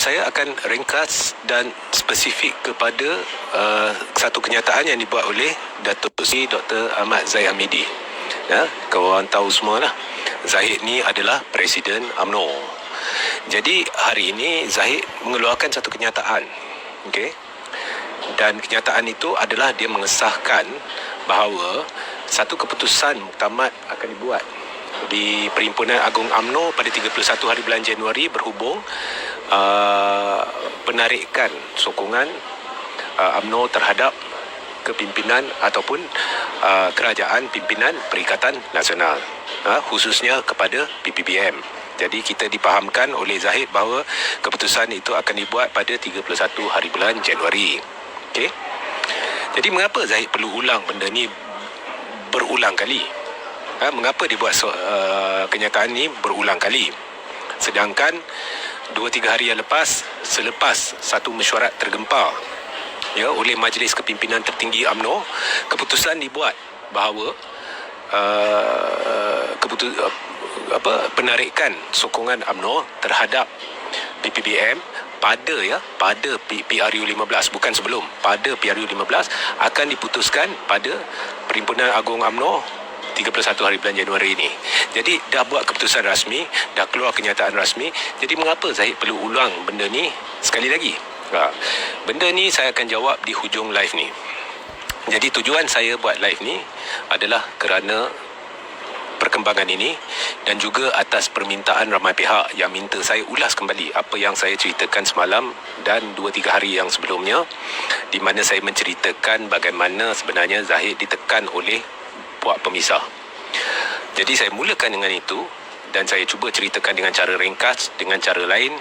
Saya akan ringkas dan spesifik kepada satu kenyataan yang dibuat oleh Datuk Seri Dr. Ahmad Zahid Hamidi. Ya, korang tahu semua lah, Zahid ni adalah Presiden UMNO. Jadi hari ini Zahid mengeluarkan satu kenyataan, okey? Dan kenyataan itu adalah dia mengesahkan bahawa satu keputusan muktamad akan dibuat di Perhimpunan Agung UMNO pada 31 hari bulan Januari berhubung penarikan sokongan UMNO terhadap kepimpinan ataupun kerajaan pimpinan Perikatan Nasional, khususnya kepada PPBM. Jadi kita dipahamkan oleh Zahid bahawa keputusan itu akan dibuat pada 31 hari bulan Januari. Okey. Jadi mengapa Zahid perlu ulang benda ni berulang kali? Mengapa dia buat kenyataan ni berulang kali? Sedangkan 2-3 hari yang lepas, selepas satu mesyuarat tergempar oleh Majlis Kepimpinan Tertinggi UMNO, keputusan dibuat bahawa penarikan sokongan UMNO terhadap PPBM pada PRU 15, bukan sebelum, pada PRU 15 akan diputuskan pada Perhimpunan Agung UMNO 31 hari bulan Januari ini. Jadi dah buat keputusan rasmi, dah keluar kenyataan rasmi. Jadi mengapa Zahid perlu ulang benda ni sekali lagi? Benda ni saya akan jawab di hujung live ni. Jadi tujuan saya buat live ni adalah kerana perkembangan ini dan juga atas permintaan ramai pihak yang minta saya ulas kembali apa yang saya ceritakan semalam dan 2-3 hari yang sebelumnya, di mana saya menceritakan bagaimana sebenarnya Zahid ditekan oleh puak pemisah. Jadi saya mulakan dengan itu dan saya cuba ceritakan dengan cara ringkas, dengan cara lain,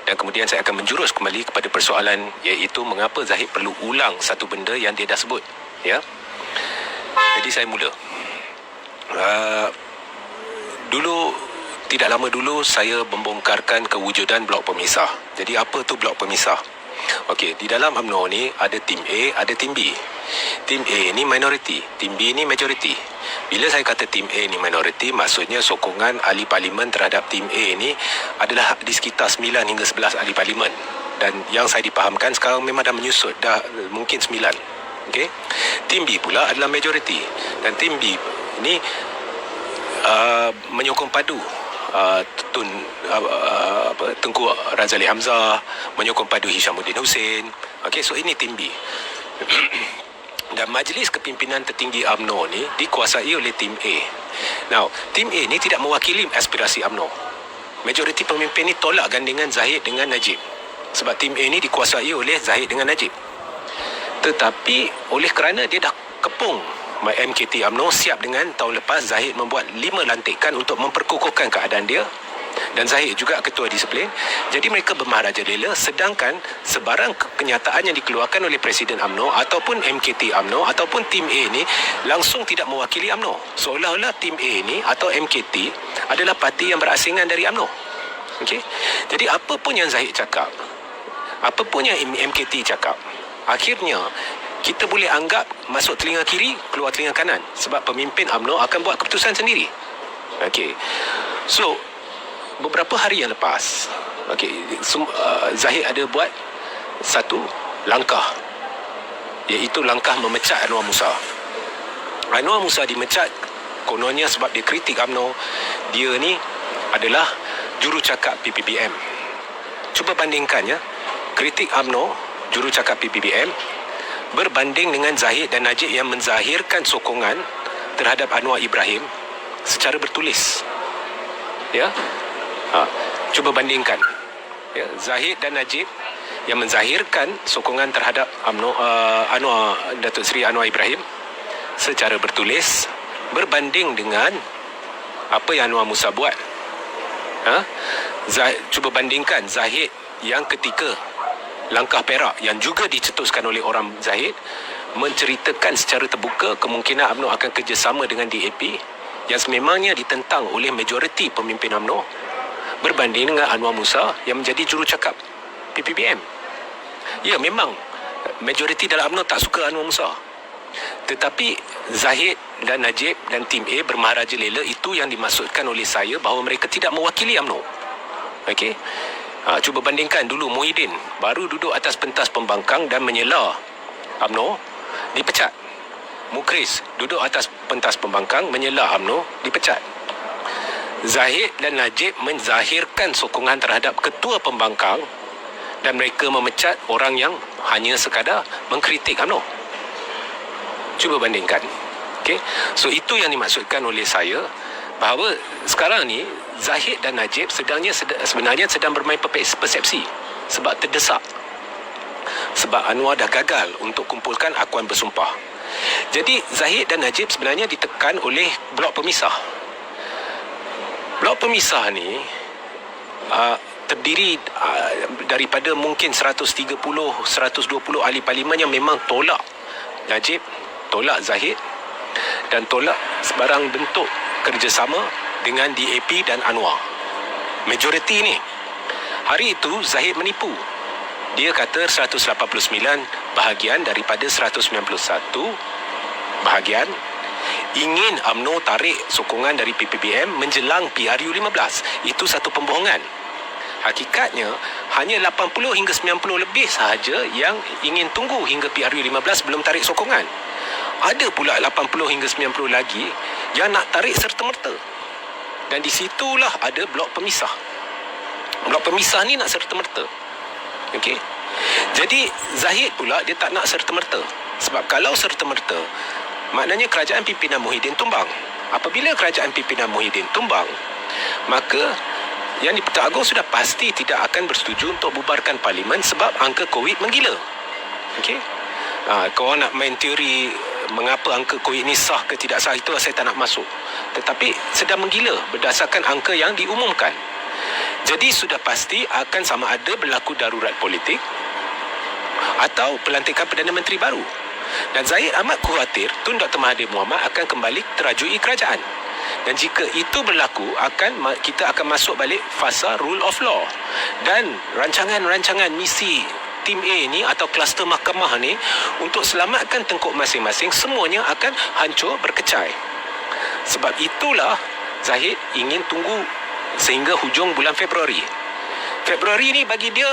dan kemudian saya akan menjurus kembali kepada persoalan, iaitu mengapa Zahid perlu ulang satu benda yang dia dah sebut. Jadi saya mula. Tidak lama dulu saya membongkarkan kewujudan blok pemisah. Jadi apa tu blok pemisah? Okey, di dalam UMNO ni ada tim A, ada tim B. Tim A ni minoriti, tim B ni majoriti. Bila saya kata tim A ni minoriti, maksudnya sokongan ahli parlimen terhadap tim A ni adalah di sekitar 9 hingga 11 ahli parlimen. Dan yang saya dipahamkan sekarang memang dah menyusut, dah mungkin 9. Okey. Tim B pula adalah majoriti. Dan tim B ni menyokong padu Tengku Razali Hamzah, menyokong padu Hishamuddin Hussein. Okey, so ini tim B. Dan Majlis Kepimpinan Tertinggi UMNO ni dikuasai oleh tim A. Now, tim A ni tidak mewakili aspirasi UMNO. Majoriti pemimpin ni tolak gandingan Zahid dengan Najib. Sebab tim A ni dikuasai oleh Zahid dengan Najib. Tetapi oleh kerana dia dah kepung MKT UMNO, siap dengan tahun lepas Zahid membuat 5 lantikan untuk memperkukuhkan keadaan dia, dan Zahid juga ketua disiplin. Jadi mereka bermaharaja lela, sedangkan sebarang kenyataan yang dikeluarkan oleh Presiden UMNO ataupun MKT UMNO ataupun tim A ni langsung tidak mewakili UMNO. Seolah-olah tim A ni atau MKT adalah parti yang berasingan dari UMNO. Okey. Jadi apa pun yang Zahid cakap, apa pun yang MKT cakap, akhirnya kita boleh anggap masuk telinga kiri, keluar telinga kanan, sebab pemimpin UMNO akan buat keputusan sendiri. Okey. So beberapa hari yang lepas, Zahid ada buat satu langkah, iaitu langkah memecat Anwar Musa. Anwar Musa dimecat kononnya sebab dia kritik UMNO. Dia ni adalah jurucakap PPBM. Cuba bandingkan kritik UMNO, jurucakap PPBM, berbanding dengan Zahid dan Najib yang menzahirkan sokongan terhadap Anwar Ibrahim secara bertulis. Cuba bandingkan. Zahid dan Najib yang menzahirkan sokongan terhadap Datuk Seri Anwar Ibrahim secara bertulis, berbanding dengan apa yang Anwar Musa buat. Cuba bandingkan Zahid yang ketika langkah Perak yang juga dicetuskan oleh orang Zahid menceritakan secara terbuka kemungkinan UMNO akan kerjasama dengan DAP yang sememangnya ditentang oleh majoriti pemimpin UMNO, berbanding dengan Anwar Musa yang menjadi jurucakap PPBM. Ya, memang majoriti dalam UMNO tak suka Anwar Musa, tetapi Zahid dan Najib dan tim A bermaharaja lela. Itu yang dimaksudkan oleh saya bahawa mereka tidak mewakili UMNO. Okey. Cuba bandingkan dulu Muhyiddin baru duduk atas pentas pembangkang dan menyela UMNO, dipecat. Mukris duduk atas pentas pembangkang menyela UMNO, dipecat. Zahid dan Najib menzahirkan sokongan terhadap ketua pembangkang dan mereka memecat orang yang hanya sekadar mengkritik UMNO. Cuba bandingkan. Okay? So itu yang dimaksudkan oleh saya, bahawa sekarang ni Zahid dan Najib sebenarnya sedang bermain persepsi sebab terdesak. Sebab Anwar dah gagal untuk kumpulkan akuan bersumpah. Jadi Zahid dan Najib sebenarnya ditekan oleh blok pemisah. Blok pemisah ni terdiri daripada mungkin 130-120 ahli parlimen yang memang tolak Najib, tolak Zahid dan tolak sebarang bentuk kerjasama dengan DAP dan Anwar. Majoriti ni. Hari itu Zahid menipu. Dia kata 189 bahagian daripada 191 bahagian ingin UMNO tarik sokongan dari PPBM menjelang PRU 15. Itu satu pembohongan. Hakikatnya hanya 80 hingga 90 lebih sahaja yang ingin tunggu hingga PRU 15 belum tarik sokongan. Ada pula 80 hingga 90 lagi yang nak tarik serta-merta. Dan di situlah ada blok pemisah. Blok pemisah ni nak serta-merta. Okey. Jadi Zahid pula dia tak nak serta-merta. Sebab kalau serta-merta, maknanya kerajaan pimpinan Muhyiddin tumbang. Apabila kerajaan pimpinan Muhyiddin tumbang, maka Yang di-Pertuan Agong sudah pasti tidak akan bersetuju untuk bubarkan parlimen sebab angka COVID menggila. Okey. Kalau nak main teori mengapa angka COVID ini sah ke tidak sah, itu saya tak nak masuk. Tetapi sedang menggila berdasarkan angka yang diumumkan. Jadi sudah pasti akan sama ada berlaku darurat politik atau pelantikan Perdana Menteri baru. Dan Zahid amat khawatir Tun Dr. Mahathir Mohamad akan kembali terajui kerajaan. Dan jika itu berlaku, kita akan masuk balik fasa rule of law. Dan rancangan-rancangan misi tim A ni atau kluster mahkamah ni untuk selamatkan tengkuk masing-masing, semuanya akan hancur berkecai. Sebab itulah Zahid ingin tunggu sehingga hujung bulan Februari. Februari ni bagi dia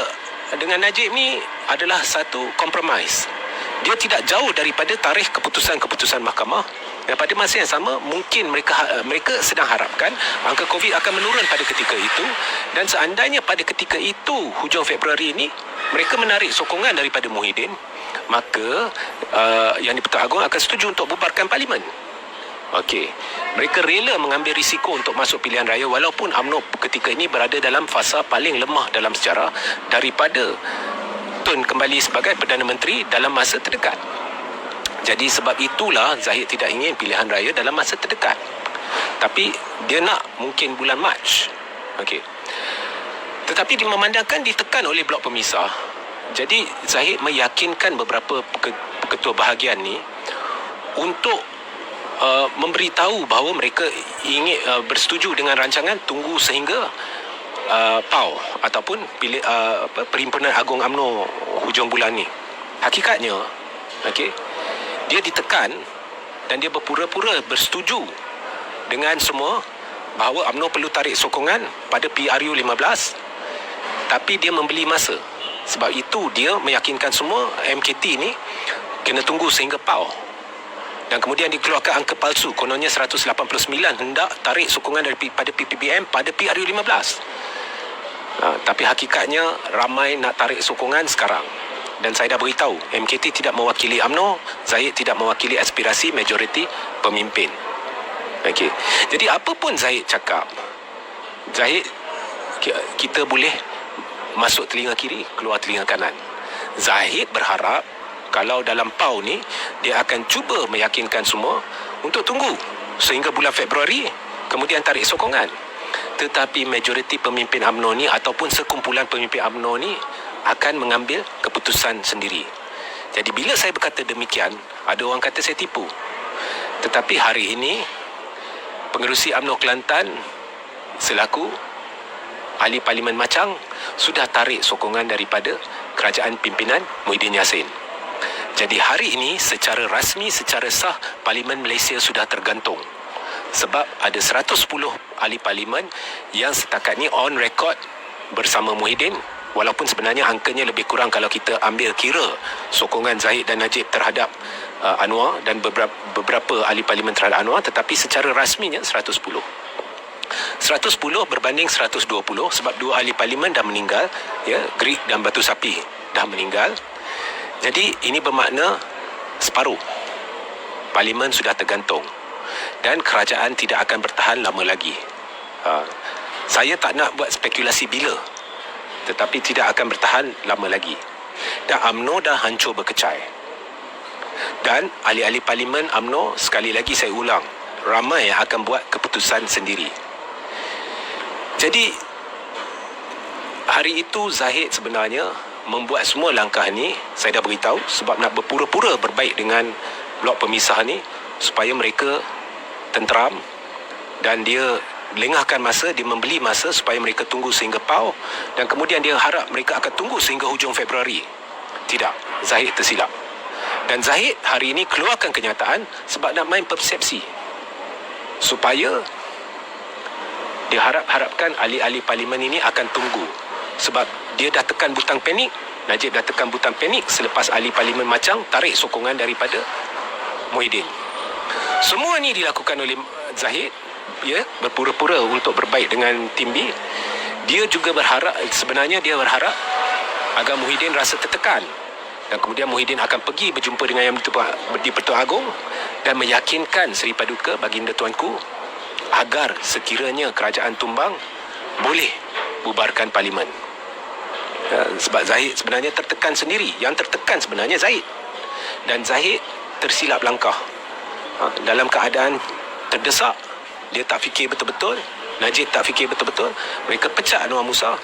dengan Najib ni adalah satu kompromis. Dia tidak jauh daripada tarikh keputusan-keputusan mahkamah. Dan pada masa yang sama, mungkin mereka sedang harapkan angka COVID akan menurun pada ketika itu. Dan seandainya pada ketika itu, hujung Februari ini, mereka menarik sokongan daripada Muhyiddin, maka Yang di-Pertuan Agong akan setuju untuk bubarkan parlimen. Okey, mereka rela mengambil risiko untuk masuk pilihan raya walaupun UMNO ketika ini berada dalam fasa paling lemah dalam sejarah daripada Tun kembali sebagai Perdana Menteri dalam masa terdekat. Jadi sebab itulah Zahid tidak ingin pilihan raya dalam masa terdekat. Tapi dia nak mungkin bulan Mac. Okey. Tetapi memandangkan ditekan oleh blok pemisah, jadi Zahid meyakinkan beberapa ketua bahagian ni untuk memberitahu bahawa mereka ingin bersetuju dengan rancangan tunggu sehingga PAU ataupun Perhimpunan Agung UMNO hujung bulan ni. Hakikatnya, okey, dia ditekan dan dia berpura-pura bersetuju dengan semua bahawa UMNO perlu tarik sokongan pada PRU 15, tapi dia membeli masa. Sebab itu dia meyakinkan semua MKT ni kena tunggu sehingga PAU. Dan kemudian dikeluarkan angka palsu, kononnya 189 hendak tarik sokongan daripada PPBM pada PRU 15. Tapi hakikatnya ramai nak tarik sokongan sekarang. Dan saya dah beritahu, MKT tidak mewakili UMNO, Zahid tidak mewakili aspirasi majoriti pemimpin. Okey. Jadi apa pun Zahid cakap, Zahid, kita boleh masuk telinga kiri, keluar telinga kanan. Zahid berharap kalau dalam PAU ni dia akan cuba meyakinkan semua untuk tunggu sehingga bulan Februari, kemudian tarik sokongan. Tetapi majoriti pemimpin UMNO ni ataupun sekumpulan pemimpin UMNO ni akan mengambil keputusan sendiri. Jadi bila saya berkata demikian, ada orang kata saya tipu. Tetapi hari ini Pengerusi UMNO Kelantan selaku ahli Parlimen Machang sudah tarik sokongan daripada kerajaan pimpinan Muhyiddin Yassin. Jadi hari ini secara rasmi, secara sah, Parlimen Malaysia sudah tergantung. Sebab ada 110 ahli Parlimen yang setakat ni on record bersama Muhyiddin, walaupun sebenarnya angkanya lebih kurang kalau kita ambil kira sokongan Zahid dan Najib terhadap Anwar dan beberapa ahli parlimen terhadap Anwar, tetapi secara rasminya 110 berbanding 120 sebab dua ahli parlimen dah meninggal, ya, Greek dan Batu Sapi dah meninggal. Jadi ini bermakna separuh parlimen sudah tergantung dan kerajaan tidak akan bertahan lama lagi. Saya tak nak buat spekulasi bila, tetapi tidak akan bertahan lama lagi. Dan UMNO dah hancur berkecai. Dan ahli-ahli parlimen UMNO, sekali lagi saya ulang, ramai yang akan buat keputusan sendiri. Jadi hari itu Zahid sebenarnya membuat semua langkah ni, saya dah beritahu, sebab nak berpura-pura berbaik dengan blok pemisah ni supaya mereka tenteram, dan dia lengahkan masa, dia membeli masa supaya mereka tunggu sehingga PAU, dan kemudian dia harap mereka akan tunggu sehingga hujung Februari. Tidak, Zahid tersilap. Dan Zahid hari ini keluarkan kenyataan sebab nak main persepsi, supaya dia harapkan ahli-ahli parlimen ini akan tunggu, sebab dia dah tekan butang panik, Najib dah tekan butang panik selepas ahli parlimen macang tarik sokongan daripada Muhyiddin. Semua ni dilakukan oleh Zahid, ya, berpura-pura untuk berbaik dengan tim B. Dia juga berharap, sebenarnya dia berharap agar Muhyiddin rasa tertekan, dan kemudian Muhyiddin akan pergi berjumpa dengan yang di Pertuan Agong dan meyakinkan Seri Paduka Baginda Tuanku agar sekiranya kerajaan tumbang boleh bubarkan parlimen. Sebab Zahid sebenarnya tertekan sendiri. Yang tertekan sebenarnya Zahid, dan Zahid tersilap langkah dalam keadaan terdesak. Dia tak fikir betul-betul, Najib tak fikir betul-betul, mereka pecat Anwar Musa.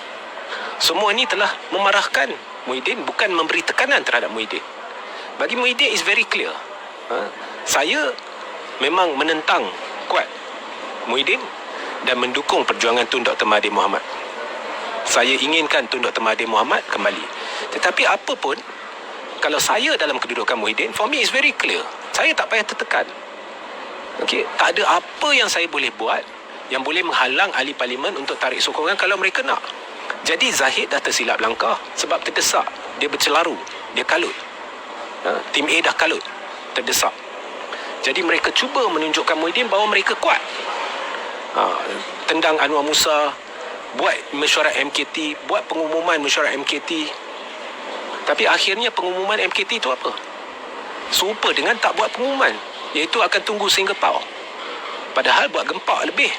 Semua ini telah memarahkan Muhyiddin, bukan memberi tekanan terhadap Muhyiddin. Bagi Muhyiddin is very clear. Saya memang menentang kuat Muhyiddin dan mendukung perjuangan Tun Dr. Mahathir Mohamad. Saya inginkan Tun Dr. Mahathir Mohamad kembali. Tetapi apa pun, kalau saya dalam kedudukan Muhyiddin, for me is very clear. Saya tak payah tertekan. Okay? Tak ada apa yang saya boleh buat yang boleh menghalang ahli parlimen untuk tarik sokongan kalau mereka nak. Jadi Zahid dah tersilap langkah sebab terdesak. Dia bercelaru, dia kalut. Tim A dah kalut, terdesak. Jadi mereka cuba menunjukkan Muhyiddin bahawa mereka kuat. Tendang Anwar Musa, buat mesyuarat MKT, buat pengumuman mesyuarat MKT. Tapi akhirnya pengumuman MKT itu apa? Serupa dengan tak buat pengumuman, iaitu akan tunggu sehingga PAU. Padahal buat gempak lebih.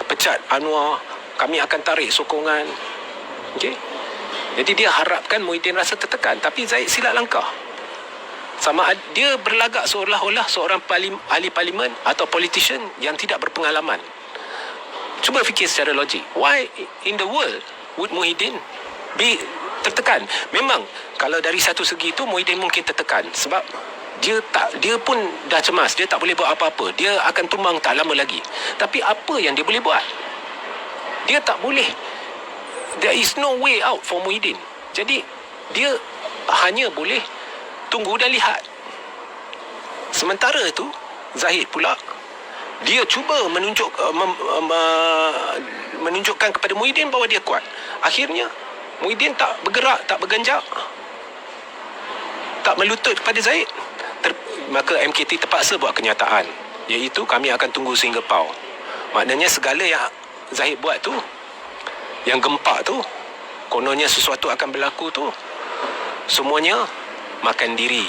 Pecat Anwar, kami akan tarik sokongan. Okay? Jadi dia harapkan Muhyiddin rasa tertekan, tapi Zahid silap langkah. Sama dia berlagak seolah-olah seorang ahli parlimen atau politician yang tidak berpengalaman. Cuba fikir secara logik. Why in the world would Muhyiddin be tertekan? Memang kalau dari satu segi itu Muhyiddin mungkin tertekan sebab dia pun dah cemas, dia tak boleh buat apa-apa. Dia akan tumbang tak lama lagi. Tapi apa yang dia boleh buat? Dia tak boleh. There is no way out for Muhyiddin. Jadi dia hanya boleh tunggu dan lihat. Sementara itu Zahid pula, dia cuba menunjukkan kepada Muhyiddin bahawa dia kuat. Akhirnya Muhyiddin tak bergerak, tak berganjak, tak melutut kepada Zahid. Maka MKT terpaksa buat kenyataan, iaitu kami akan tunggu sehingga PAU. Maknanya segala yang Zahid buat tu, yang gempak tu, kononnya sesuatu akan berlaku tu, semuanya makan diri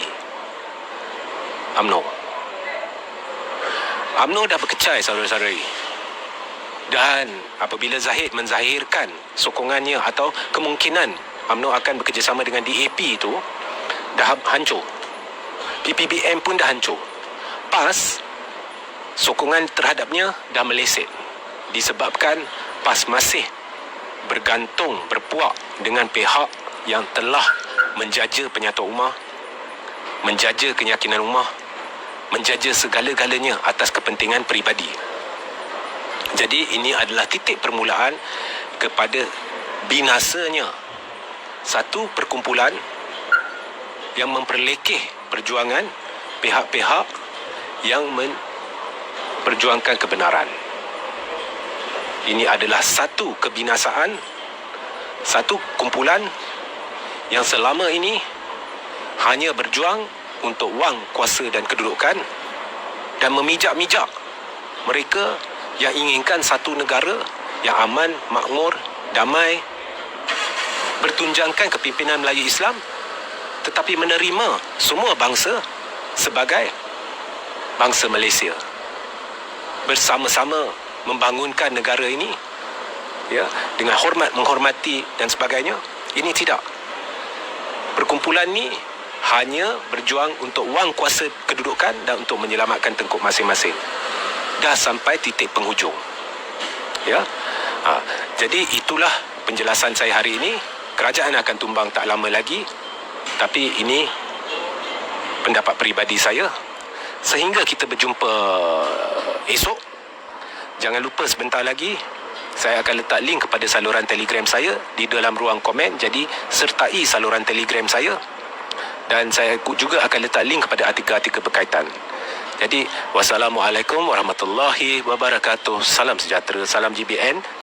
UMNO. UMNO dah berkecai, saudara-saudari. Dan apabila Zahid menzahirkan sokongannya atau kemungkinan UMNO akan bekerjasama dengan DAP itu, dah hancur. PPBM pun dah hancur. PAS, sokongan terhadapnya dah meleset disebabkan PAS masih bergantung, berpuak dengan pihak yang telah menjaja penyatu ummah, menjaja keyakinan ummah, menjaja segala-galanya atas kepentingan peribadi. Jadi ini adalah titik permulaan kepada binasanya satu perkumpulan yang memperlekeh perjuangan pihak-pihak yang memperjuangkan kebenaran. Ini adalah satu kebinasaan satu kumpulan yang selama ini hanya berjuang untuk wang, kuasa dan kedudukan, dan memijak-mijak mereka yang inginkan satu negara yang aman, makmur, damai, bertunjangkan kepimpinan Melayu Islam, tetapi menerima semua bangsa sebagai bangsa Malaysia, bersama-sama membangunkan negara ini, ya, dengan hormat, menghormati dan sebagainya. Ini tidak. Perkumpulan ni hanya berjuang untuk wang, kuasa, kedudukan dan untuk menyelamatkan tengkuk masing-masing. Dah sampai titik penghujung. Ya. Jadi itulah penjelasan saya hari ini. Kerajaan akan tumbang tak lama lagi. Tapi ini pendapat peribadi saya. Sehingga kita berjumpa esok. Jangan lupa sebentar lagi saya akan letak link kepada saluran Telegram saya di dalam ruang komen. Jadi sertai saluran Telegram saya. Dan saya juga akan letak link kepada artikel-artikel berkaitan. Jadi wassalamualaikum warahmatullahi wabarakatuh. Salam sejahtera, salam GBN.